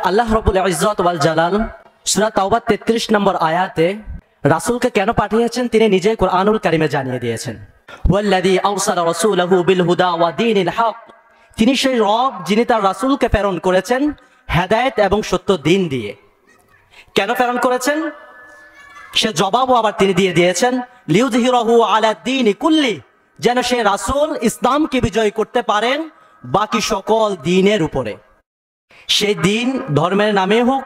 আল্লাহ রাব্বুল ইজ্জত ওয়াল জালাল সূরা তাওবা 33 নম্বর আয়াতে রাসূলকে কেন পাঠিয়েছেন তিনি নিজে কোরআনুল কারীমে জানিয়ে দিয়েছেন। ওয়াল্লাযী আরসালা রাসূলাহু বিল হুদা ওয়া দীনিল হক, তিনি সেই রব যিনি তার রাসূলকে প্রেরণ করেছেন হেদায়েত এবং সত্য দিন দিয়ে। কেন প্রেরণ করেছেন সে জবাবও আবার তিনি দিয়ে দিয়েছেন, লিউযহিরাহু আলা দ্বীনি কুল্লি, যেন সে রাসূল ইসলামকে বিজয় করতে পারেন বাকি সকল দ্বীনের উপরে। সেই দিন ধর্মের নামেই হোক,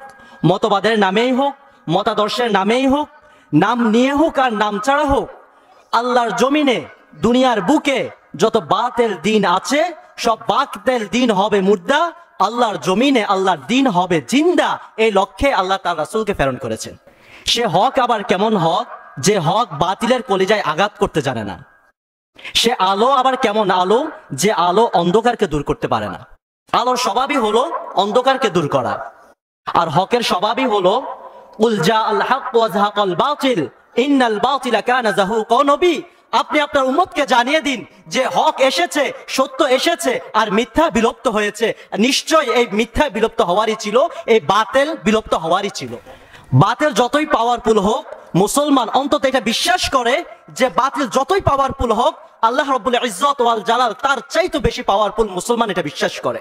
মতবাদের নামেই হোক, মতাদর্শের নামেই হোক, নাম নিয়ে হোক আর নাম ছাড়া হোক, আল্লাহর জমিনে দুনিয়ার বুকে যত বাতিল দিন আছে সব বাতিল দিন হবে মুর্দা, আল্লাহর জমিনে আল্লাহর দিন হবে জিন্দা। এই লক্ষ্যে আল্লাহ তার রাসূলকে প্রেরণ করেছেন। সে হক আবার কেমন হক যে হক বাতিলের কলিজায় আঘাত করতে জানে না। সে আলো আবার কেমন আলো যে আলো অন্ধকারকে দূর করতে পারে না। আলোর স্বভাবই হলো অন্ধকারকে দূর করা, আর হকের স্বভাবই হলো কুল জাআল হক ওয়া যাহাকাল বাতিল ইন্নাল বাতিলা কানা যাহুকা। নবী আপনি আপনার উম্মতকে জানিয়ে দিন যে হক এসেছে, সত্য এসেছে আর মিথ্যা বিলুপ্ত হয়েছে। নিশ্চয় এই মিথ্যা বিলুপ্ত হওয়ারই ছিল, এই বাতিল বিলুপ্ত হওয়ারই ছিল। বাতিল যতই পাওয়ারফুল হোক, মুসলমান অন্তত এটা বিশ্বাস করে যে বাতিল যতই পাওয়ারফুল হোক আল্লাহ রাব্বুল ইজ্জত ওয়াল জালাল তার চাইতে বেশি পাওয়ারফুল, মুসলমান এটা বিশ্বাস করে।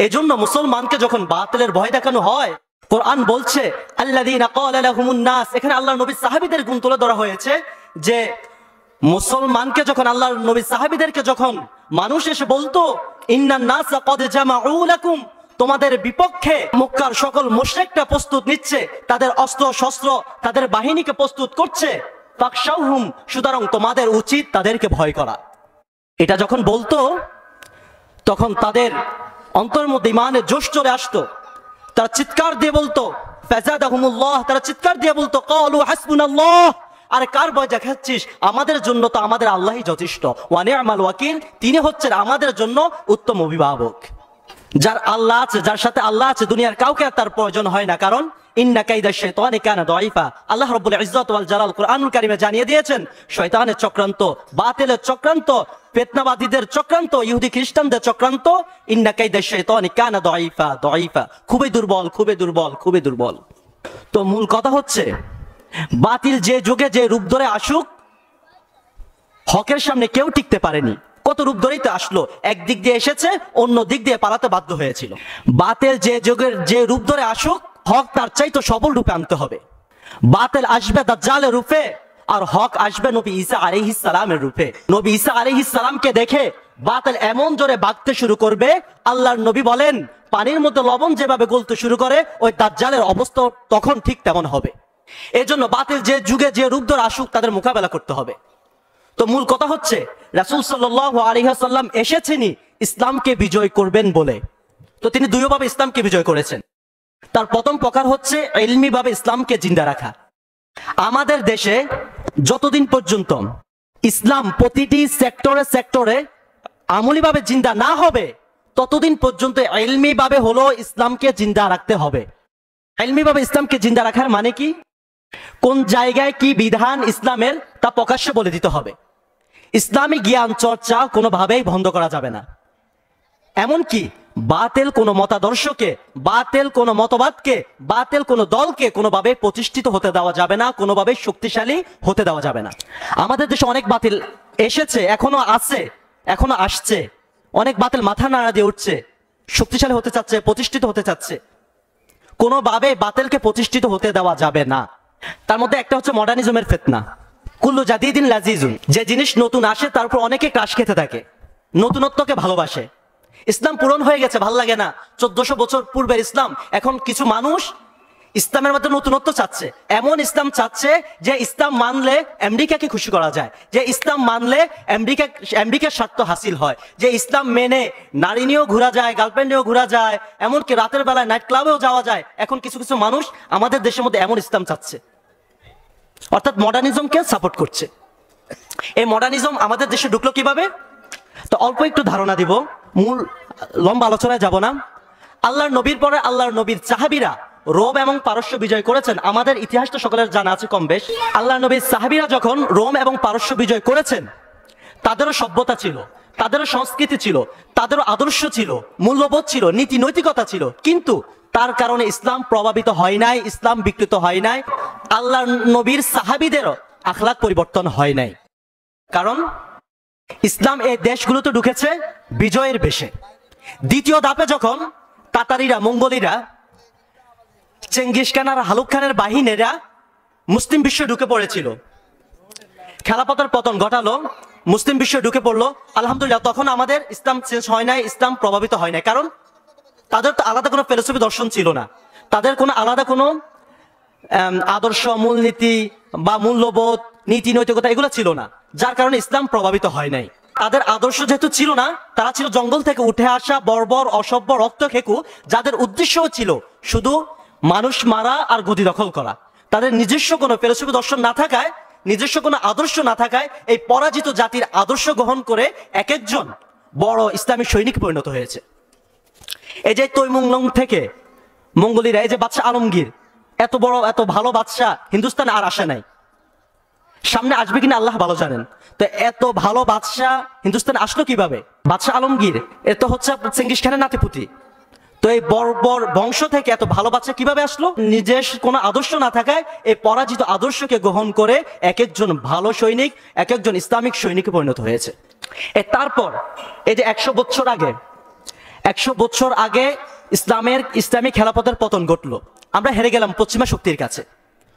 এজন্য মুসলমানকে যখন বাতিলের ভয় দেখানো হয়, কোরআন বলছে আল্লাযীনা ক্বালা লাহুমুন নাস, এখানে আল্লাহর নবী সাহাবীদের গুণ তুলে ধরা হয়েছে যে মুসলমানকে যখন আল্লাহর নবী সাহাবীদেরকে যখন মানুষ এসে বলতো ইন্নান নাসা ক্বাদ জামাউ লাকুম, তোমাদের বিপক্ষে মক্কার সকল মুশরিকরা প্রস্তুত নিচ্ছে, তাদের অস্ত্র শস্ত্র তাদের বাহিনীকে প্রস্তুত করছে, ফাখশাউহুম, সুতরাং তোমাদের উচিত তাদেরকে ভয় করা। এটা যখন বলতো তখন তাদের অন্তরের মধ্যে ঈমানের জোশ চলে আসতো। তারা চিৎকার দিয়ে বলতো ফাযাদাহুমুল্লাহ, তারা চিৎকার দিয়ে বলতো ক্বালু হাসবুনাল্লাহ, আরে কার ভয় দেখাচ্ছিস, আমাদের জন্য তো আমাদের আল্লাহই যথেষ্ট, ওয়া নি'মাল ওয়াকিল, তিনি হচ্ছেন আমাদের জন্য উত্তম অভিভাবক। যার আল্লাহ আছে, যার সাথে আল্লাহ আছে, দুনিয়ার কাউকে তার প্রয়োজন হয় না, কারণ ইন্না কাইদাশ শাইতানি কানা দাঈফা। আল্লাহ রাব্বুল ইজ্জত ওয়াল জালাল কোরআনুল কারীমে জানিয়ে দিয়েছেন শয়তানের চক্রান্ত, বাতিলের চক্রান্ত, ফিতনাবাদীদের চক্রান্ত, ইহুদি খ্রিস্টানদের চক্রান্ত, ইন্না কাইদাশ শাইতানি কানা দাঈফা, দাঈফা, খুবই দুর্বল, খুবই দুর্বল, খুবই দুর্বল। তো মূল কথা হচ্ছে বাতিল যে যুগে যে রূপ ধরে আসুক, হকের সামনে কেউ টিকতে পারেনি। কত রূপ ধরেই তো আসলো, একদিক দিয়ে এসেছে, অন্য দিক দিয়ে পালাতে বাধ্য হয়েছিল। বাতিল যে যুগের যে রূপ ধরে আসুক, হক তার চাইতো সবল রূপে আনতে হবে। বাতিল আসবে দাজ্জালের রূপে আর হক আসবে নবী ঈসা আলাইহিস সালামের রূপে। নবী ঈসা আলাইহিস সালামকে দেখে বাতিল এমন জোরে ভাগতে শুরু করবে, আল্লাহর নবী বলেন পানির মধ্যে লবণ যেভাবে গলতে শুরু করে ওই দাজ্জালের অবস্থা তখন ঠিক তেমন হবে। এজন্য বাতিল যে যুগে যে রূপ ধরে আসুক তাদের মোকাবেলা করতে হবে। তো মূল কথা হচ্ছে রাসূল সাল্লাল্লাহু আলাইহি ওয়াসাল্লাম এসেছেনই ইসলামকে বিজয় করবেন বলে। তো তিনি দুইভাবে ইসলামকে বিজয় করেছেন। তার প্রথম প্রকার হচ্ছে ইলমি ভাবে ইসলামকে জিন্দা রাখা। আমাদের দেশে যতদিন পর্যন্ত ইসলাম প্রতিটি সেক্টরে সেক্টরে আমলি ভাবে জিন্দা না হবে ততদিন পর্যন্ত ইলমি ভাবে হলো ইসলামকে জিন্দা রাখতে হবে। ইলমি ভাবে ইসলামকে জিন্দা রাখার মানে কি, কোন জায়গায় কি বিধান ইসলামের তা প্রকাশ্যে বলে দিতে হবে। ইসলামী জ্ঞান চর্চা কোনোভাবেই বন্ধ করা যাবে না। এমনকি বাতিল কোনো মতাদর্শকে, বাতিল কোনো মতবাদকে, বাতিল কোনো দলকে কোনোভাবে প্রতিষ্ঠিত হতে দেওয়া যাবে না, কোনোভাবে শক্তিশালী হতে দেওয়া যাবে না। আমাদের দেশে অনেক বাতিল এসেছে, এখনো আছে, এখনো আসছে। অনেক বাতিল মাথা নাড়া দিয়ে উঠছে, শক্তিশালী হতে চাচ্ছে, প্রতিষ্ঠিত হতে চাচ্ছে। কোনোভাবে বাতিলকে প্রতিষ্ঠিত হতে দেওয়া যাবে না। তার মধ্যে একটা হচ্ছে মডার্নিজমের ফিতনা। কুল্লু জাদিদিন লাজিজুন, যে জিনিস নতুন আসে তারপর অনেকে ক্রাশ খেতে থাকে, নতুনত্বকে ভালোবাসে। ইসলাম পূরণ হয়ে গেছে, ভাল লাগে না, 1400 বছর পূর্বের ইসলাম। এখন কিছু মানুষ ইসলামের মধ্যে নতুনত্ব চাচ্ছে, এমন ইসলাম চাচ্ছে যে ইসলাম মানলে আমেরিকাকে খুশি করা যায়, যে ইসলাম মানলে আমেরিকার স্বার্থ হাসিল হয়, যে ইসলাম মেনে নারী নিয়েও ঘোরা যায়, গার্লফ্রেন্ড নিয়েও ঘোরা যায়, এমনকি রাতের বেলায় নাইট ক্লাবেও যাওয়া যায়। এখন কিছু কিছু মানুষ আমাদের দেশের মধ্যে এমন ইসলাম চাচ্ছে, অর্থাৎ মডার্নিজমকে সাপোর্ট করছে। এই মডার্নিজম আমাদের দেশে ঢুকলো কিভাবে? তো অল্প একটু ধারণা দিব, মূল লম্বা আলোচনায় যাব না। আল্লাহর নবীর পরে আল্লাহর নবীর সাহাবীরা রোম এবং পারস্য বিজয় করেছেন। আমাদের ইতিহাস তো সকলের জানা আছে কম বেশ। আল্লাহর নবীর সাহাবীরা যখন রোম এবং পারস্য বিজয় করেছেন, তাদেরও সভ্যতা ছিল, তাদেরও সংস্কৃতি ছিল, তাদেরও আদর্শ ছিল, মূল্যবোধ ছিল, নীতি নৈতিকতা ছিল, কিন্তু তার কারণে ইসলাম প্রভাবিত হয় নাই, ইসলাম বিকৃত হয় নাই, আল্লাহর নবীর সাহাবীদেরও আখলাক পরিবর্তন হয় নাই। কারণ ইসলাম এই দেশগুলোতে ঢুকেছে বিজয়ের বেশে। দ্বিতীয় ধাপে যখন তাতারিরা, মঙ্গোলিরা, চেঙ্গিস খান আর হালুক খানের বাহিনীরা মুসলিম বিশ্বে ঢুকে পড়েছিল, খেলাফতের পতন ঘটালো, মুসলিম বিশ্বে ঢুকে পড়লো, আলহামদুলিল্লাহ তখন আমাদের ইসলাম চেঞ্জ হয় নাই, ইসলাম প্রভাবিত হয় নাই। কারণ তাদের তো আলাদা কোনো ফিলোসফি দর্শন ছিল না, তাদের কোনো আলাদা কোনো আদর্শ, মূলনীতি বা মূল্যবোধ, নীতি নৈতিকতা এগুলো ছিল না, যার কারণে ইসলাম প্রভাবিত হয় নাই। তাদের আদর্শ যেহেতু ছিল না, তারা ছিল জঙ্গল থেকে উঠে আসা বর্বর, অসভ্য, রক্ত খেকু, যাদের উদ্দেশ্য ছিল শুধু মানুষ মারা আর গদি দখল করা। তাদের নিজস্ব কোনো ফিলোসফি দর্শন না থাকায়, নিজস্ব কোনো আদর্শ না থাকায়, এই পরাজিত জাতির আদর্শ গ্রহণ করে এক একজন বড় ইসলামী সৈনিক পরিণত হয়েছে। এই যে তৈমুংলং থেকে মঙ্গোলিরা, এই যে বাদশাহ আলমগীর, এত বড় এত ভালো বাদশাহ হিন্দুস্তানে আর আসে নাই, সামনে আসবে কিনা আল্লাহ ভালো জানেন। তো এত ভালো বাদশাহ হিন্দুস্তানে আসলো কিভাবে? বাদশাহ আলমগীর এ তো হচ্ছে চেঙ্গিস খানের নাতিপুতি। তো এই বর্বর বংশ থেকে এত ভালো বাদশাহ কিভাবে আসলো? নিজের কোনো আদর্শ না থাকায় এই পরাজিত আদর্শকে গ্রহণ করে এক একজন ভালো সৈনিক, এক একজন ইসলামিক সৈনিকে পরিণত হয়েছে। তারপর এই যে 100 বছর আগে ইসলামী খেলাফতের পতন ঘটলো, আমরা হেরে গেলাম পশ্চিমা শক্তির কাছে।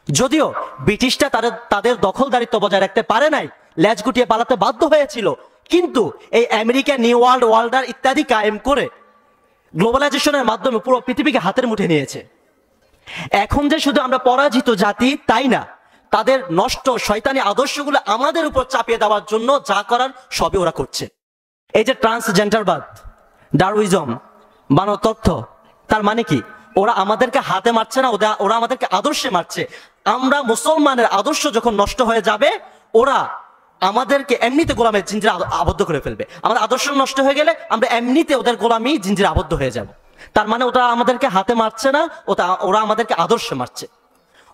যদিও ব্রিটিশরা তাদের দখলদারিত্ব বজায় রাখতে পারে নাই, লেজ গুটিয়ে পালাতে বাধ্য হয়েছিল, কিন্তু এই আমেরিকা, নিউ ওয়ার্ল্ড অর্ডার ইত্যাদি কায়েম করে গ্লোবালাইজেশনের মাধ্যমে পুরো পৃথিবীকে হাতের মুঠে নিয়েছে। এখন যে শুধু আমরা পরাজিত জাতি তাই না, তাদের নষ্ট শয়তানি আদর্শগুলো আমাদের উপর চাপিয়ে দেওয়ার জন্য যা করার সবই ওরা করছে। এই যে ট্রান্সজেন্ডারবাদ, ডারউইজম, মানব তথ্য, তার মানে কি? ওরা আমাদেরকে হাতে মারছে না, ওরা আমাদেরকে আদর্শে মারছে। আমরা মুসলমানের আদর্শ যখন নষ্ট হয়ে যাবে, ওরা আমাদেরকে এমনিতে গোলামের জিঞ্জিরে আবদ্ধ করে ফেলবে। আমাদের আদর্শ নষ্ট হয়ে গেলে আমরা এমনিতে ওদের গোলামি জিঞ্জিরে আবদ্ধ হয়ে যাব। তার মানে ওটা আমাদেরকে হাতে মারছে না, ওরা আমাদেরকে আদর্শে মারছে।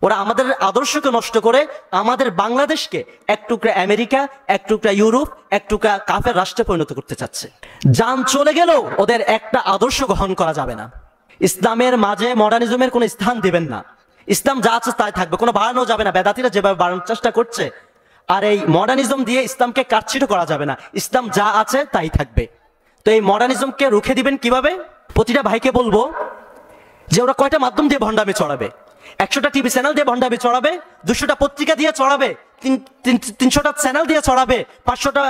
ওরা আমাদের আদর্শকে নষ্ট করে আমাদের বাংলাদেশকে এক টুকরা আমেরিকা, এক টুকরা ইউরোপ, এক টুকরা কাফের রাষ্ট্রে পরিণত করতে চাচ্ছে। জান চলে গেলেও ওদের একটা আদর্শ গ্রহণ করা যাবে না। ইসলামের মাঝে মডার্নিজমের কোনো স্থান দিবেন না। ইসলাম যা আছে তাই থাকবে, কোনো বাড়ানো যাবে না। বেদাতিরা যেভাবে বাড়ানোর চেষ্টা করছে, আর এই মডার্নিজম দিয়ে ইসলামকে কাটছিট করা যাবে না। ইসলাম যা আছে তাই থাকবে। তো এই মডার্নিজমকে রুখে দিবেন কিভাবে? প্রতিটা ভাইকে বলবো যে ওরা কয়টা মাধ্যম দিয়ে ভণ্ডামি ছড়াবে। 100টা টিভি চ্যানেল দিয়ে ভণ্ডামি ছড়াবে, 200টা পত্রিকা দিয়ে ছড়াবে, 300টা চ্যানেল দিয়ে ছড়াবে, 500টা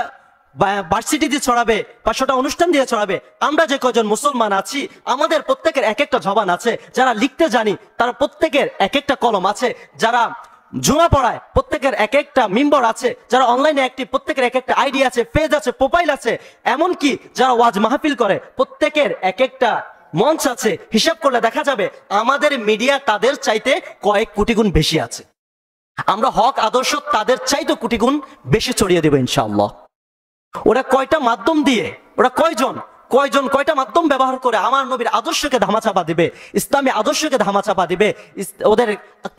ভার্সিটি দিয়ে ছড়াবে, 500টা অনুষ্ঠান দিয়ে ছড়াবে। আমরা যে কয়জন মুসলমান আছি, আমাদের প্রত্যেকের এক একটা জবান আছে। যারা লিখতে জানি তারা প্রত্যেকের এক একটা কলম আছে। যারা জুমা পড়ায় প্রত্যেকের এক একটা মেম্বার আছে। যারা অনলাইনে অ্যাক্টিভ প্রত্যেকের এক একটা আইডি আছে, পেজ আছে, প্রোফাইল আছে। এমনকি যারা ওয়াজ মাহফিল করে প্রত্যেকের এক একটা মঞ্চ আছে। হিসাব করলে দেখা যাবে আমাদের মিডিয়া তাদের চাইতে কয়েক কোটি গুণ বেশি আছে। আমরা হক আদর্শ তাদের চাইতে কোটি গুণ বেশি ছড়িয়ে দেব ইনশাআল্লাহ। ওরা কয়টা মাধ্যম দিয়ে, ওরা কয়টা মাধ্যম ব্যবহার করে আমার নবীর আদর্শকে ধামাচাপা দিবে, ইসলামী আদর্শকে ধামাচাপা দিবে, ওদের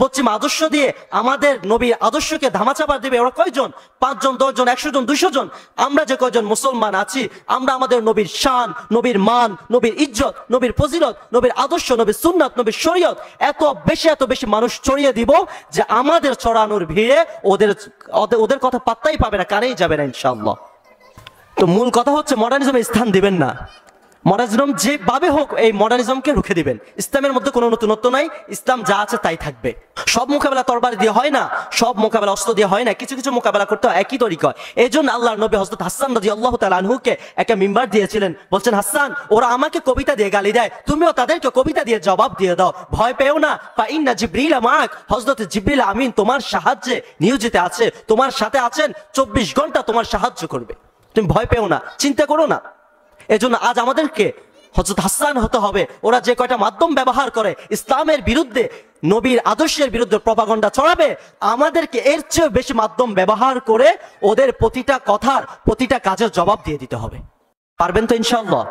পশ্চিম আদর্শ দিয়ে আমাদের নবীর আদর্শকে ধামাচাপা দিবে। ওরা কয়জন? 5 জন, 10 জন, 100 জন, 200 জন। আমরা যে কয়জন মুসলমান আছি, আমরা আমাদের নবীর শান, নবীর মান, নবীর ইজ্জত, নবীর ফজিলত, নবীর আদর্শ, নবীর সুন্নাত, নবীর শরীয়ত এত বেশি মানুষ ছড়িয়ে দিব যে আমাদের ছড়ানোর ভিড়ে ওদের কথা পাত্তাই পাবে না, কানেই যাবে না ইনশাআল্লাহ। তো মূল কথা হচ্ছে মডার্নিজমের স্থান দিবেন না। মডার্নিজম যেভাবে হোক এই মডার্নিজমকে রুখে দিবেন। ইসলামের মধ্যে কোনো নতুনত্ব নাই, ইসলাম যা আছে তাই থাকবে। সব মোকাবেলা তরবারি দিয়ে হয় না, সব মোকাবেলা অস্ত্র দিয়ে হয় না, কিছু কিছু মোকাবেলা করতে হয় একই তরিকায়। এই জন্য আল্লাহর নবী হযরত হাসান রাদিয়াল্লাহু তাআলা আনহুকে একটা মিম্বার দিয়েছিলেন। বলছেন, হাসান, ওরা আমাকে কবিতা দিয়ে গালি দেয়, তুমিও তাদেরকে কবিতা দিয়ে জবাব দিয়ে দাও, ভয় পেও না। ফা ইন্না জিবরিল মাআক, হযরত জিবরিল আমিন তোমার সাহায্যে নিয়োজিত আছে, তোমার সাথে আছেন, 24 ঘন্টা তোমার সাহায্য করবে। তুমি ভয় পেও না, চিন্তা করো না। এজন্য আজ আমাদেরকে হযরত হাসান হতে হবে। ওরা যে কয়টা মাধ্যম ব্যবহার করে ইসলামের বিরুদ্ধে, নবীর আদর্শের বিরুদ্ধে প্রপাগান্ডা ছড়াবে, আমাদেরকে এর চেয়ে বেশি মাধ্যম ব্যবহার করে ওদের প্রতিটা কথার, প্রতিটা কাজের জবাব দিয়ে দিতে হবে। পারবেন তো ইনশাআল্লাহ?